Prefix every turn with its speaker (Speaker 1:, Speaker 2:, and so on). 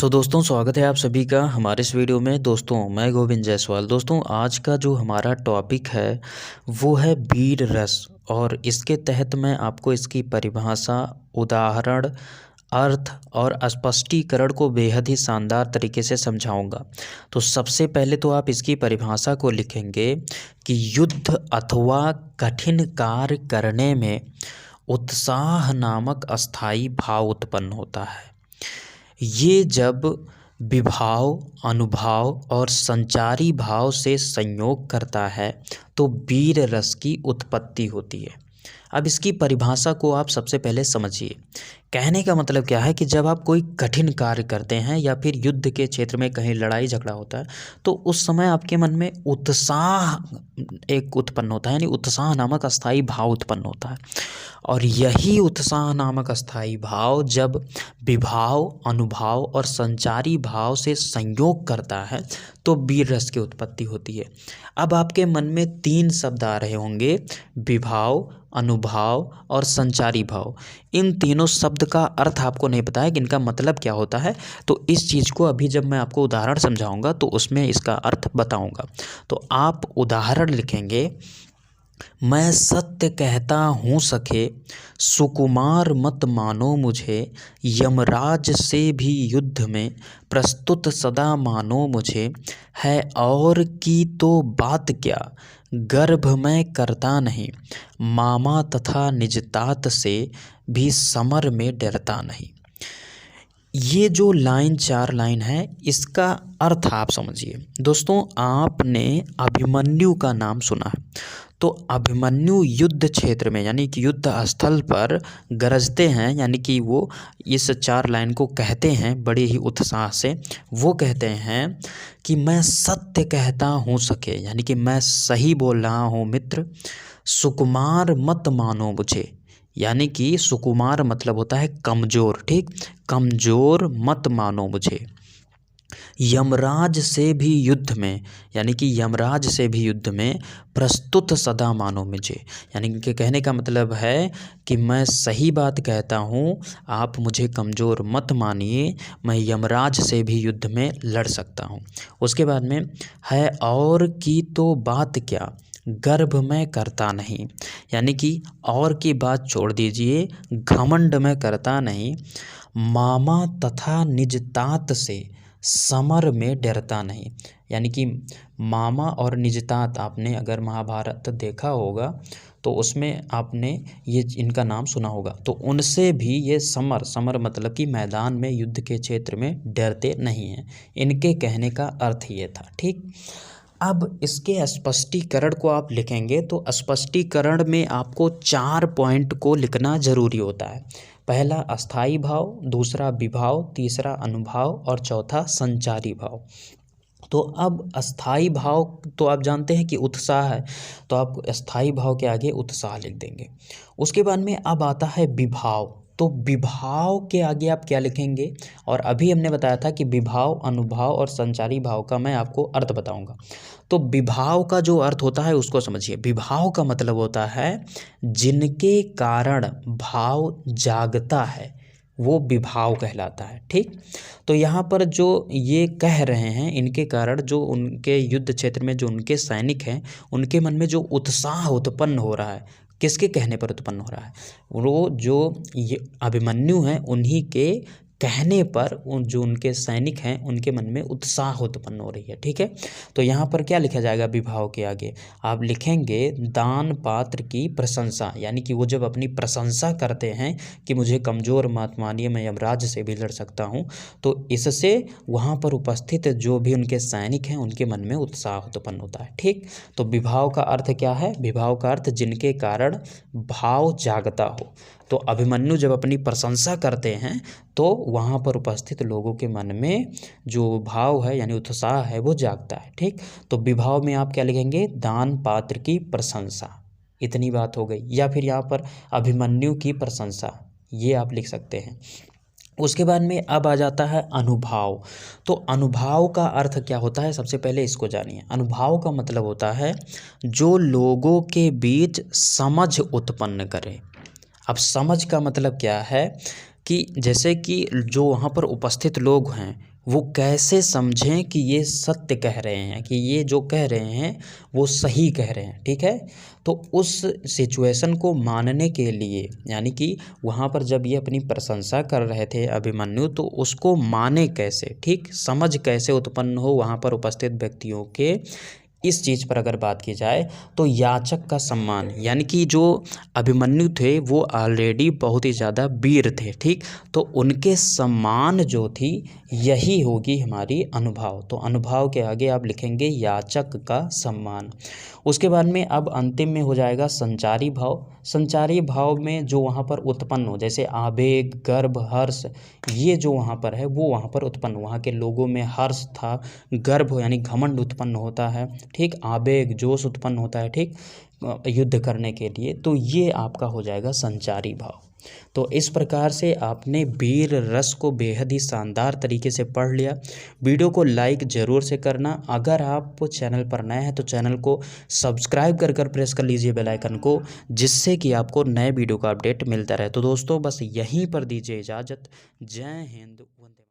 Speaker 1: दोस्तों स्वागत है आप सभी का हमारे इस वीडियो में। दोस्तों मैं गोविंद जायसवाल। दोस्तों आज का जो हमारा टॉपिक है वो है वीर रस, और इसके तहत मैं आपको इसकी परिभाषा, उदाहरण, अर्थ और स्पष्टीकरण को बेहद ही शानदार तरीके से समझाऊंगा। तो सबसे पहले तो आप इसकी परिभाषा को लिखेंगे कि युद्ध अथवा कठिन कार्य करने में उत्साह नामक अस्थाई भाव उत्पन्न होता है। ये जब विभाव, अनुभाव और संचारी भाव से संयोग करता है तो वीर रस की उत्पत्ति होती है। अब इसकी परिभाषा को आप सबसे पहले समझिए। कहने का मतलब क्या है कि जब आप कोई कठिन कार्य करते हैं या फिर युद्ध के क्षेत्र में कहीं लड़ाई झगड़ा होता है तो उस समय आपके मन में उत्साह एक उत्पन्न होता है, यानी उत्साह नामक अस्थाई भाव उत्पन्न होता है। और यही उत्साह नामक अस्थाई भाव जब विभाव, अनुभाव और संचारी भाव से संयोग करता है तो वीर रस की उत्पत्ति होती है। अब आपके मन में तीन शब्द आ रहे होंगे, विभाव, अनुभाव और संचारी भाव। इन तीनों शब्द का अर्थ आपको नहीं पता है कि इनका मतलब क्या होता है, तो इस चीज़ को अभी जब मैं आपको उदाहरण समझाऊंगा तो उसमें इसका अर्थ बताऊंगा। तो आप उदाहरण लिखेंगे, मैं सत्य कहता हूँ सखे, सुकुमार मत मानो मुझे, यमराज से भी युद्ध में प्रस्तुत सदा मानो मुझे, है और की तो बात क्या, गर्भ में करता नहीं, मामा तथा निजतात से भी समर में डरता नहीं। ये जो लाइन, चार लाइन है, इसका अर्थ आप समझिए। दोस्तों आपने अभिमन्यु का नाम सुना है, तो अभिमन्यु युद्ध क्षेत्र में यानी कि युद्ध स्थल पर गरजते हैं, यानी कि वो इस चार लाइन को कहते हैं बड़े ही उत्साह से। वो कहते हैं कि मैं सत्य कहता हूँ सखे, यानी कि मैं सही बोल रहा हूँ मित्र, सुकुमार मत मानो मुझे, यानी कि सुकुमार मतलब होता है कमज़ोर, ठीक, कमज़ोर मत मानो मुझे, यमराज से भी युद्ध में, यानी कि यमराज से भी युद्ध में प्रस्तुत सदा मानो मुझे, यानी कि कहने का मतलब है कि मैं सही बात कहता हूँ, आप मुझे कमज़ोर मत मानिए, मैं यमराज से भी युद्ध में लड़ सकता हूँ। उसके बाद में है और की तो बात क्या, गर्भ में करता नहीं, यानी कि और की बात छोड़ दीजिए, घमंड में करता नहीं, मामा तथा निजतात से समर में डरता नहीं, यानी कि मामा और निजतात, आपने अगर महाभारत देखा होगा तो उसमें आपने ये इनका नाम सुना होगा, तो उनसे भी ये समर, समर मतलब कि मैदान में, युद्ध के क्षेत्र में डरते नहीं हैं। इनके कहने का अर्थ ये था, ठीक। अब इसके स्पष्टीकरण को आप लिखेंगे तो स्पष्टीकरण में आपको 4 पॉइंट को लिखना जरूरी होता है। पहला अस्थाई भाव, दूसरा विभाव, तीसरा अनुभाव और चौथा संचारी भाव। तो अब अस्थाई भाव तो आप जानते हैं कि उत्साह है, तो आप अस्थाई भाव के आगे उत्साह लिख देंगे। उसके बाद में अब आता है विभाव, तो विभाव के आगे आप क्या लिखेंगे, और अभी हमने बताया था कि विभाव, अनुभाव और संचारी भाव का मैं आपको अर्थ बताऊंगा। तो विभाव का जो अर्थ होता है उसको समझिए। विभाव का मतलब होता है जिनके कारण भाव जागता है, वो विभाव कहलाता है, ठीक। तो यहाँ पर जो ये कह रहे हैं, इनके कारण जो उनके युद्ध क्षेत्र में जो उनके सैनिक हैं, उनके मन में जो उत्साह उत्पन्न हो रहा है, किसके कहने पर उत्पन्न हो रहा है, वो जो ये अभिमन्यु हैं उन्हीं के कहने पर जो उनके सैनिक हैं उनके मन में उत्साह उत्पन्न हो रही है, ठीक है। तो यहाँ पर क्या लिखा जाएगा, विभाव के आगे आप लिखेंगे दान पात्र की प्रशंसा, यानी कि वो जब अपनी प्रशंसा करते हैं कि मुझे कमज़ोर मत मानिए, मैं यमराज से भी लड़ सकता हूँ, तो इससे वहाँ पर उपस्थित जो भी उनके सैनिक हैं उनके मन में उत्साह उत्पन्न होता है, ठीक। तो विभाव का अर्थ क्या है, विभाव का अर्थ जिनके कारण भाव जागता हो। तो अभिमन्यु जब अपनी प्रशंसा करते हैं तो वहाँ पर उपस्थित लोगों के मन में जो भाव है यानी उत्साह है वो जागता है, ठीक। तो विभाव में आप क्या लिखेंगे, दान पात्र की प्रशंसा, इतनी बात हो गई। या फिर यहाँ पर अभिमन्यु की प्रशंसा, ये आप लिख सकते हैं। उसके बाद में अब आ जाता है अनुभाव। तो अनुभाव का अर्थ क्या होता है, सबसे पहले इसको जानिए। अनुभाव का मतलब होता है जो लोगों के बीच समझ उत्पन्न करे। अब समझ का मतलब क्या है कि जैसे कि जो वहाँ पर उपस्थित लोग हैं वो कैसे समझें कि ये सत्य कह रहे हैं, कि ये जो कह रहे हैं वो सही कह रहे हैं। ठीक है, तो उस सिचुएशन को मानने के लिए, यानी कि वहाँ पर जब ये अपनी प्रशंसा कर रहे थे अभिमन्यु, तो उसको माने कैसे, ठीक, समझ कैसे उत्पन्न हो वहाँ पर उपस्थित व्यक्तियों के। इस चीज़ पर अगर बात की जाए तो याचक का सम्मान, यानी कि जो अभिमन्यु थे वो ऑलरेडी बहुत ही ज़्यादा वीर थे, ठीक, तो उनके सम्मान जो थी यही होगी हमारी अनुभाव। तो अनुभाव के आगे आप लिखेंगे याचक का सम्मान। उसके बाद में अब अंतिम में हो जाएगा संचारी भाव। संचारी भाव में जो वहाँ पर उत्पन्न हो, जैसे आवेग, गर्व, हर्ष, ये जो वहाँ पर है वो वहाँ पर उत्पन्न, वहाँ के लोगों में हर्ष था, गर्व यानी घमंड उत्पन्न होता है, ठीक, आवेग, जोश उत्पन्न होता है, ठीक, युद्ध करने के लिए, तो ये आपका हो जाएगा संचारी भाव। तो इस प्रकार से आपने वीर रस को बेहद ही शानदार तरीके से पढ़ लिया। वीडियो को लाइक ज़रूर से करना। अगर आप चैनल पर नए हैं तो चैनल को सब्सक्राइब कर कर प्रेस कर लीजिए बेल आइकन को, जिससे कि आपको नए वीडियो का अपडेट मिलता रहे। तो दोस्तों बस यहीं पर दीजिए इजाज़त। जय हिंद।